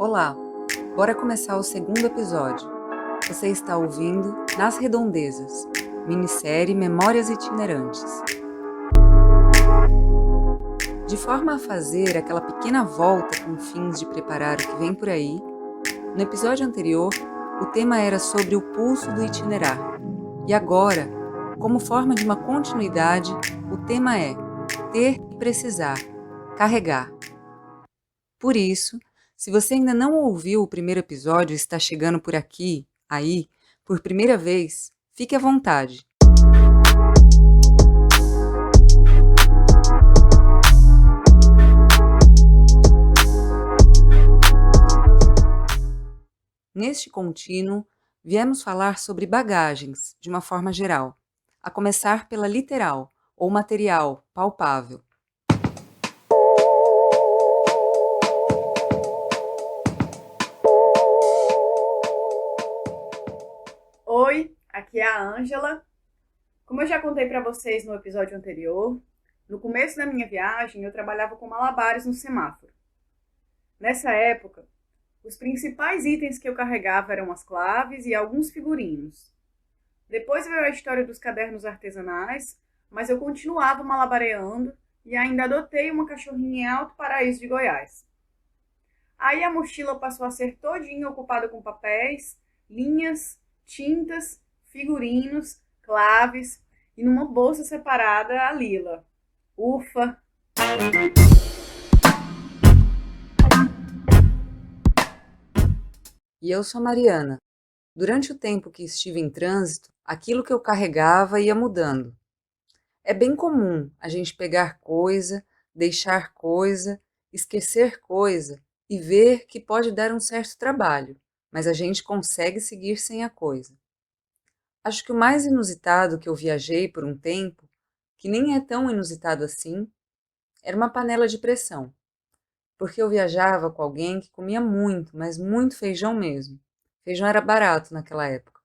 Olá, bora começar o segundo episódio. Você está ouvindo Nas Redondezas, minissérie Memórias Itinerantes. De forma a fazer aquela pequena volta com fins de preparar o que vem por aí, no episódio anterior, o tema era sobre o pulso do itinerar. E agora, como forma de uma continuidade, o tema é ter e precisar, carregar. Por isso, se você ainda não ouviu o primeiro episódio e está chegando por aqui, aí, por primeira vez, fique à vontade. Neste contínuo, viemos falar sobre bagagens, de uma forma geral, a começar pela literal, ou material, palpável. Oi, aqui é a Ângela. Como eu já contei para vocês no episódio anterior, no começo da minha viagem eu trabalhava com malabares no semáforo. Nessa época, os principais itens que eu carregava eram as claves e alguns figurinos. Depois veio a história dos cadernos artesanais, mas eu continuava malabareando e ainda adotei uma cachorrinha em Alto Paraíso de Goiás. Aí a mochila passou a ser todinha ocupada com papéis, linhas, tintas, figurinos, claves e numa bolsa separada a Lila. Ufa! E eu sou a Mariana. Durante o tempo que estive em trânsito, aquilo que eu carregava ia mudando. É bem comum a gente pegar coisa, deixar coisa, esquecer coisa e ver que pode dar um certo trabalho, mas a gente consegue seguir sem a coisa. Acho que o mais inusitado que eu viajei por um tempo, que nem é tão inusitado assim, era uma panela de pressão, porque eu viajava com alguém que comia muito, mas muito feijão mesmo. Feijão era barato naquela época.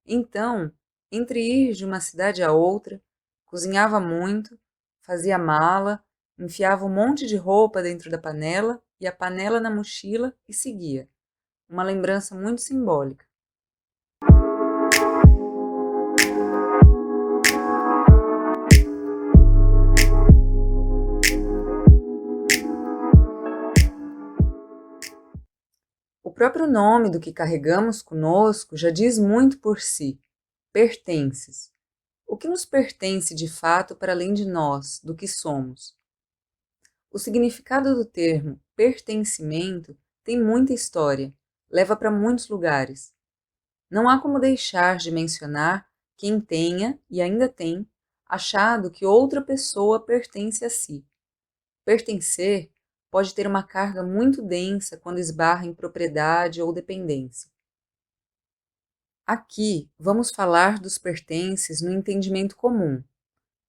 Então, entre ir de uma cidade a outra, cozinhava muito, fazia mala, enfiava um monte de roupa dentro da panela e a panela na mochila e seguia. Uma lembrança muito simbólica. O próprio nome do que carregamos conosco já diz muito por si. Pertences. O que nos pertence de fato para além de nós, do que somos? O significado do termo pertencimento tem muita história, leva para muitos lugares. Não há como deixar de mencionar quem tenha, e ainda tem, achado que outra pessoa pertence a si. Pertencer pode ter uma carga muito densa quando esbarra em propriedade ou dependência. Aqui vamos falar dos pertences no entendimento comum.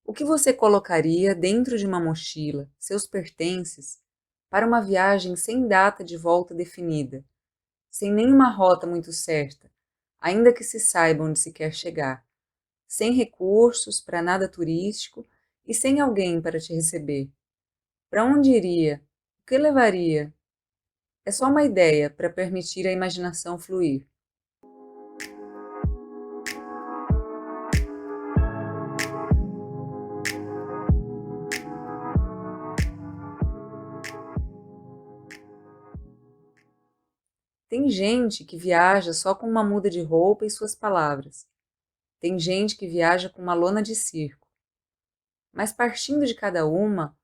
O que você colocaria dentro de uma mochila, seus pertences, para uma viagem sem data de volta definida, sem nenhuma rota muito certa, ainda que se saiba onde se quer chegar, sem recursos para nada turístico e sem alguém para te receber? Para onde iria? O que levaria? É só uma ideia para permitir a imaginação fluir. Tem gente que viaja só com uma muda de roupa e suas palavras. Tem gente que viaja com uma lona de circo. Mas partindo de cada uma,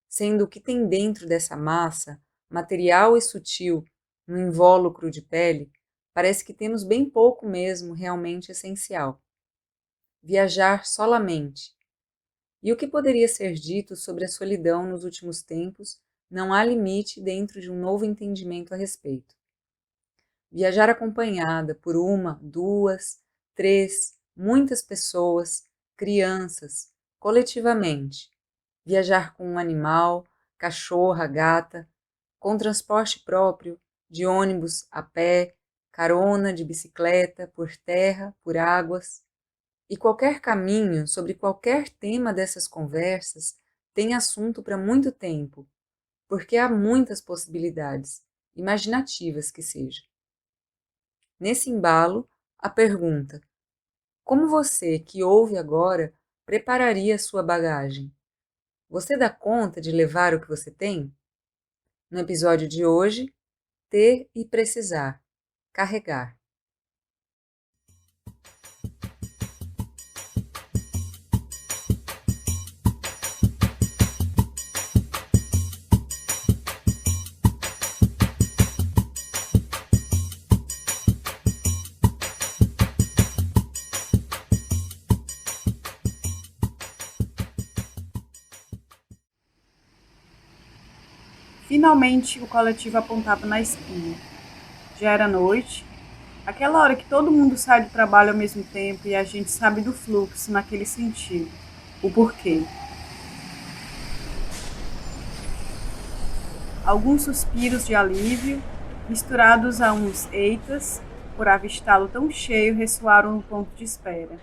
sendo o que tem dentro dessa massa, material e sutil, no invólucro de pele, parece que temos bem pouco mesmo realmente essencial. Viajar solamente. E o que poderia ser dito sobre a solidão nos últimos tempos, não há limite dentro de um novo entendimento a respeito. Viajar acompanhada por uma, duas, três, muitas pessoas, crianças, coletivamente. Viajar com um animal, cachorra, gata, com transporte próprio, de ônibus, a pé, carona, de bicicleta, por terra, por águas. E qualquer caminho sobre qualquer tema dessas conversas tem assunto para muito tempo, porque há muitas possibilidades, imaginativas que sejam. Nesse embalo, a pergunta: como você, que ouve agora, prepararia sua bagagem? Você dá conta de levar o que você tem? No episódio de hoje, ter e precisar, carregar. Finalmente o coletivo apontava na esquina. Já era noite, aquela hora que todo mundo sai do trabalho ao mesmo tempo e a gente sabe do fluxo naquele sentido, o porquê. Alguns suspiros de alívio, misturados a uns eitas, por avistá-lo tão cheio, ressoaram no ponto de espera.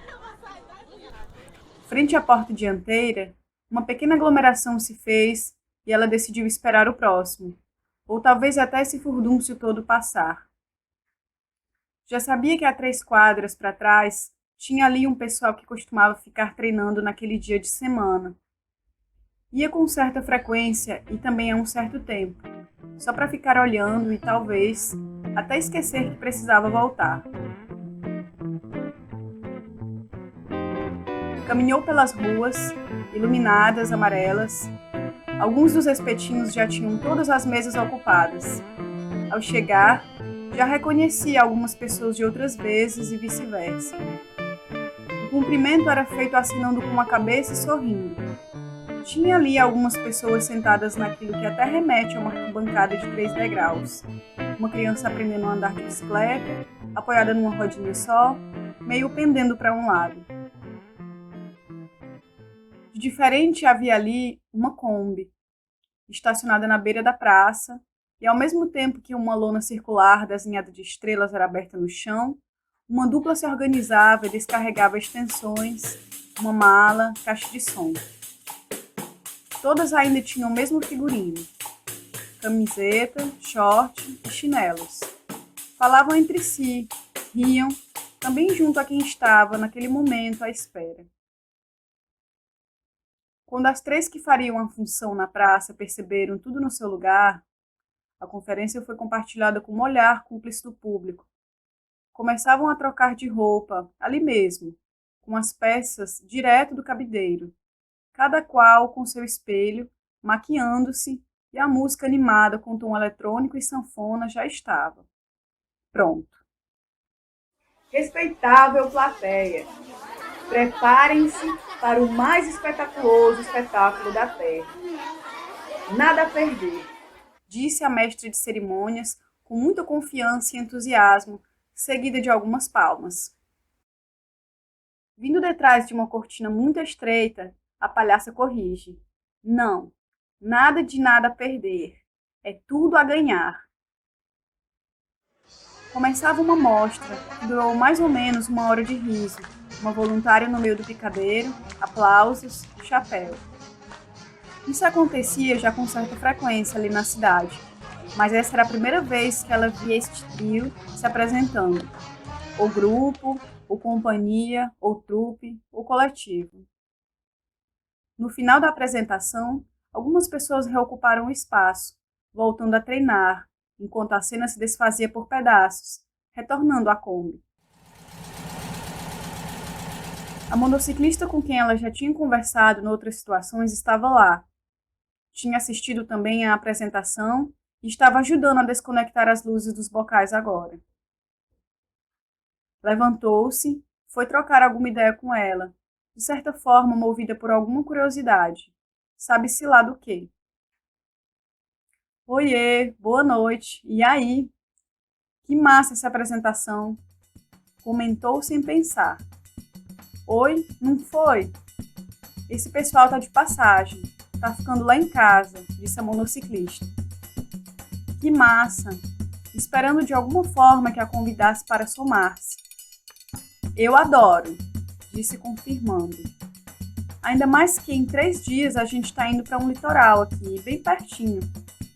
Frente à porta dianteira, uma pequena aglomeração se fez e ela decidiu esperar o próximo, ou talvez até esse furdúncio todo passar. Já sabia que a 3 quadras para trás tinha ali um pessoal que costumava ficar treinando naquele dia de semana. Ia com certa frequência e também há um certo tempo, só para ficar olhando e talvez até esquecer que precisava voltar. Caminhou pelas ruas, iluminadas, amarelas. Alguns dos espetinhos já tinham todas as mesas ocupadas. Ao chegar, já reconhecia algumas pessoas de outras vezes e vice-versa. O cumprimento era feito assinando com a cabeça e sorrindo. Tinha ali algumas pessoas sentadas naquilo que até remete a uma arquibancada de 3 degraus. Uma criança aprendendo a andar de bicicleta, apoiada numa rodinha só, meio pendendo para um lado. De diferente havia ali uma Kombi, estacionada na beira da praça, e ao mesmo tempo que uma lona circular desenhada de estrelas era aberta no chão, uma dupla se organizava e descarregava extensões, uma mala, caixa de som. Todas ainda tinham o mesmo figurino: camiseta, short e chinelos. Falavam entre si, riam, também junto a quem estava naquele momento à espera. Quando as 3 que fariam a função na praça perceberam tudo no seu lugar, a conferência foi compartilhada com um olhar cúmplice do público. Começavam a trocar de roupa, ali mesmo, com as peças direto do cabideiro, cada qual com seu espelho, maquiando-se, e a música animada com tom eletrônico e sanfona já estava. Pronto. Respeitável plateia, preparem-se para o mais espetaculoso espetáculo da Terra. Nada a perder, disse a mestre de cerimônias com muita confiança e entusiasmo, seguida de algumas palmas. Vindo detrás de uma cortina muito estreita, a palhaça corrige: não, nada de nada a perder, é tudo a ganhar. Começava uma mostra que durou mais ou menos 1 hora de riso, uma voluntária no meio do picadeiro, aplausos, chapéu. Isso acontecia já com certa frequência ali na cidade, mas essa era a primeira vez que ela via este trio se apresentando, ou grupo, ou companhia, ou trupe, ou coletivo. No final da apresentação, algumas pessoas reocuparam o espaço, voltando a treinar, enquanto a cena se desfazia por pedaços, retornando à Kombi. A motociclista com quem ela já tinha conversado em outras situações estava lá. Tinha assistido também à apresentação e estava ajudando a desconectar as luzes dos bocais agora. Levantou-se, foi trocar alguma ideia com ela, de certa forma movida por alguma curiosidade, sabe-se lá do quê. Oiê, boa noite, e aí? Que massa essa apresentação, comentou sem pensar. Oi, não foi? Esse pessoal tá de passagem, tá ficando lá em casa, disse a monociclista. Que massa, esperando de alguma forma que a convidasse para somar-se. Eu adoro, disse confirmando. Ainda mais que em 3 dias a gente tá indo para um litoral aqui, bem pertinho.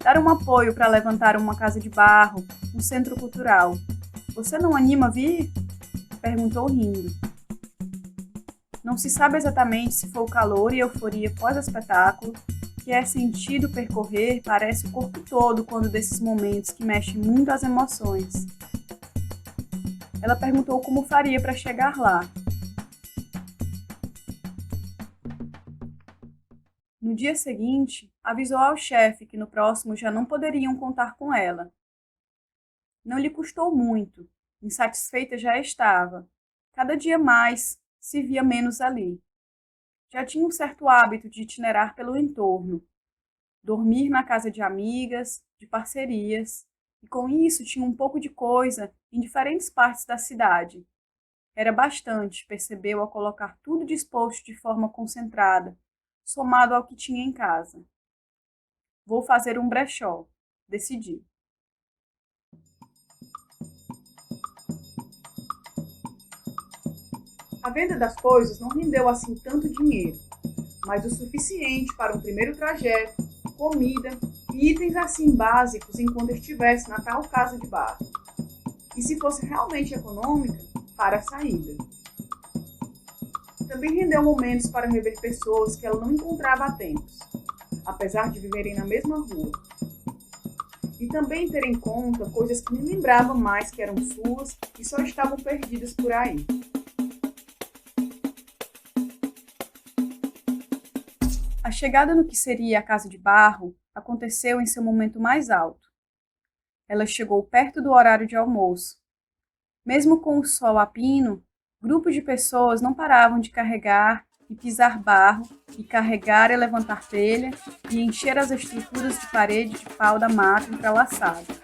dar um apoio para levantar uma casa de barro, um centro cultural. Você não anima a vir? Perguntou rindo. Não se sabe exatamente se foi o calor e euforia pós-espetáculo, que é sentido percorrer, parece o corpo todo quando desses momentos que mexem muito as emoções. Ela perguntou como faria para chegar lá. No dia seguinte, avisou ao chefe que no próximo já não poderiam contar com ela. Não lhe custou muito, insatisfeita já estava. Cada dia mais se via menos ali. Já tinha um certo hábito de itinerar pelo entorno, dormir na casa de amigas, de parcerias, e com isso tinha um pouco de coisa em diferentes partes da cidade. Era bastante, percebeu ao colocar tudo disposto de forma concentrada, somado ao que tinha em casa. Vou fazer um brechó, decidi. A venda das coisas não rendeu assim tanto dinheiro, mas o suficiente para um primeiro trajeto, comida e itens assim básicos enquanto estivesse na tal casa de barro. E se fosse realmente econômica, para a saída. Também rendeu momentos para rever pessoas que ela não encontrava há tempos, apesar de viverem na mesma rua. E também ter em conta coisas que nem lembrava mais que eram suas e só estavam perdidas por aí. A chegada no que seria a casa de barro aconteceu em seu momento mais alto. Ela chegou perto do horário de almoço. Mesmo com o sol a pino, grupos de pessoas não paravam de carregar e pisar barro, e carregar e levantar telha, e encher as estruturas de parede de pau da mata entrelaçada.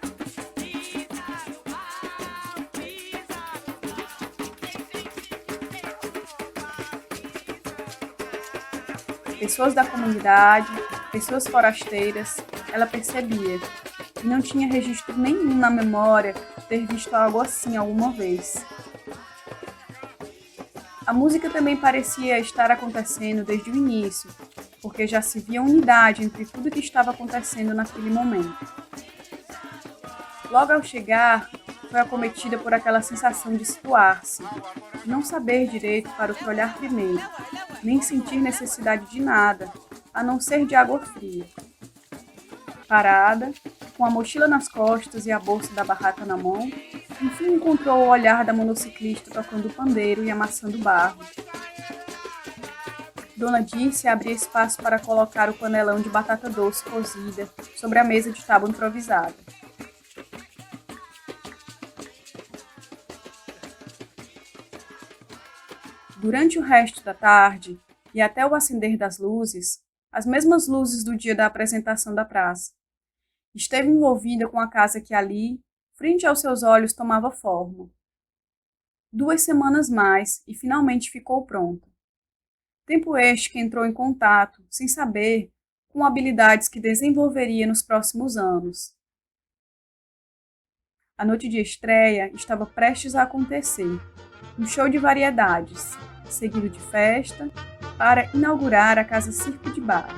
Pessoas da comunidade, pessoas forasteiras, ela percebia, e não tinha registro nenhum na memória de ter visto algo assim alguma vez. A música também parecia estar acontecendo desde o início, porque já se via unidade entre tudo que estava acontecendo naquele momento. Logo ao chegar, foi acometida por aquela sensação de situar-se, de não saber direito para o que olhar primeiro, nem sentir necessidade de nada, a não ser de água fria. Parada, com a mochila nas costas e a bolsa da barraca na mão, enfim encontrou o olhar da monociclista tocando pandeiro e amassando barro. Dona Dirce abria espaço para colocar o panelão de batata doce cozida sobre a mesa de tábua improvisada. Durante o resto da tarde, e até o acender das luzes, as mesmas luzes do dia da apresentação da praça, esteve envolvida com a casa que ali, frente aos seus olhos, tomava forma. 2 semanas mais, e finalmente ficou pronta. Tempo este que entrou em contato, sem saber, com habilidades que desenvolveria nos próximos anos. A noite de estreia estava prestes a acontecer. Um show de variedades, seguido de festa, para inaugurar a Casa Circo de Barro.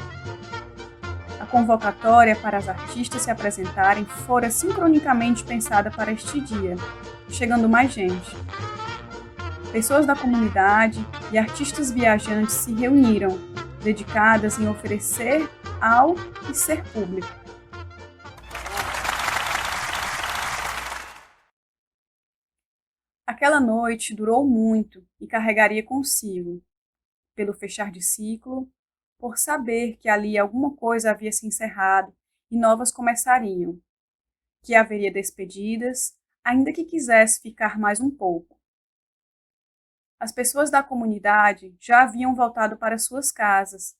A convocatória para as artistas se apresentarem fora sincronicamente pensada para este dia, chegando mais gente. Pessoas da comunidade e artistas viajantes se reuniram, dedicadas em oferecer ao e ser público. Aquela noite durou muito e carregaria consigo, pelo fechar de ciclo, por saber que ali alguma coisa havia se encerrado e novas começariam, que haveria despedidas, ainda que quisesse ficar mais um pouco. As pessoas da comunidade já haviam voltado para suas casas.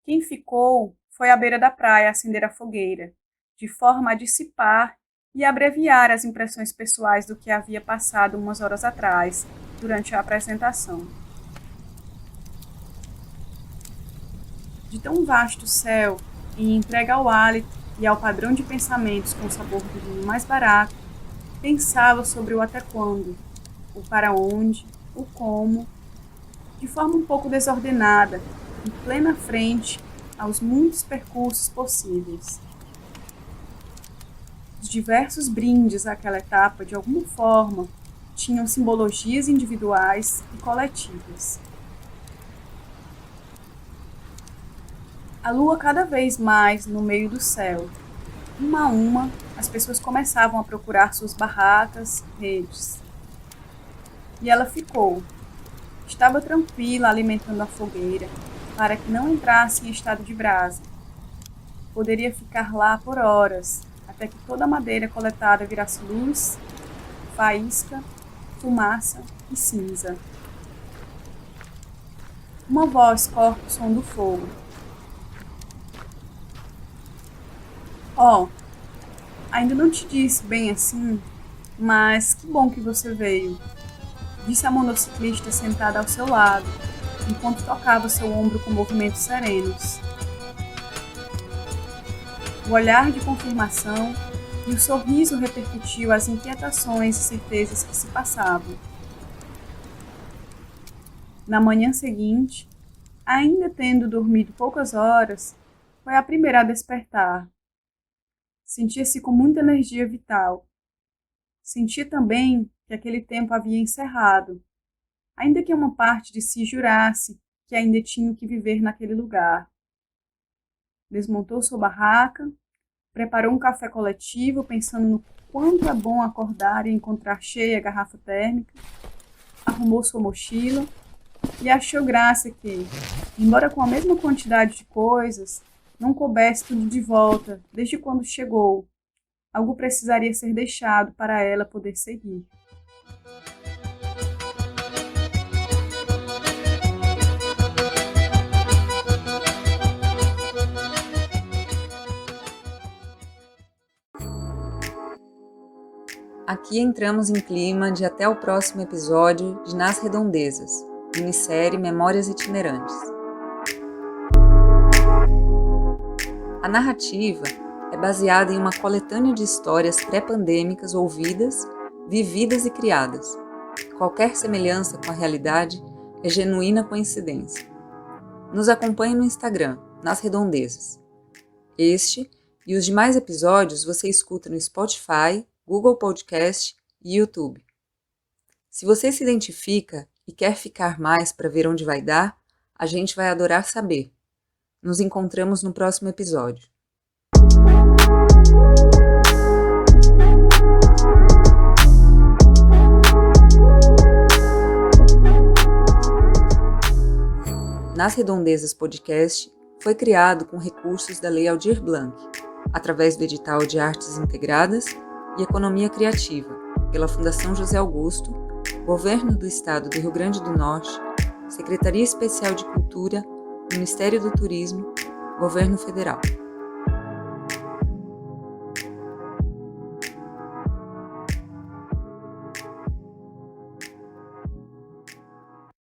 Quem ficou foi à beira da praia acender a fogueira, de forma a dissipar e abreviar as impressões pessoais do que havia passado umas horas atrás, durante a apresentação. De tão vasto céu, em entrega ao hálito e ao padrão de pensamentos com o sabor do vinho mais barato, pensava sobre o até quando, o para onde, o como, de forma um pouco desordenada, em plena frente aos muitos percursos possíveis. Os diversos brindes àquela etapa, de alguma forma, tinham simbologias individuais e coletivas. A lua cada vez mais no meio do céu. Uma a uma, as pessoas começavam a procurar suas barracas, redes. E ela ficou. Estava tranquila alimentando a fogueira, para que não entrasse em estado de brasa. Poderia ficar lá por horas, até que toda a madeira coletada virasse luz, faísca, fumaça e cinza. Uma voz corta o som do fogo. Ainda não te disse bem assim, mas que bom que você veio, disse a monociclista sentada ao seu lado, enquanto tocava seu ombro com movimentos serenos. O olhar de confirmação e o sorriso repercutiu as inquietações e certezas que se passavam. Na manhã seguinte, ainda tendo dormido poucas horas, foi a primeira a despertar. Sentia-se com muita energia vital. Sentia também que aquele tempo havia encerrado, ainda que uma parte de si jurasse que ainda tinha que viver naquele lugar. Desmontou sua barraca, preparou um café coletivo, pensando no quanto é bom acordar e encontrar cheia a garrafa térmica, arrumou sua mochila e achou graça que, embora com a mesma quantidade de coisas, não coubesse tudo de volta desde quando chegou. Algo precisaria ser deixado para ela poder seguir. Aqui entramos em clima de até o próximo episódio de Nas Redondezas, minissérie Memórias Itinerantes. A narrativa é baseada em uma coletânea de histórias pré-pandêmicas ouvidas, vividas e criadas. Qualquer semelhança com a realidade é genuína coincidência. Nos acompanhe no Instagram, Nas Redondezas. Este e os demais episódios você escuta no Spotify, Google Podcast e YouTube. Se você se identifica e quer ficar mais para ver onde vai dar, a gente vai adorar saber. Nos encontramos no próximo episódio. Nas Redondezas Podcast foi criado com recursos da Lei Aldir Blanc, através do edital de Artes Integradas e Economia Criativa, pela Fundação José Augusto, Governo do Estado do Rio Grande do Norte, Secretaria Especial de Cultura, Ministério do Turismo, Governo Federal.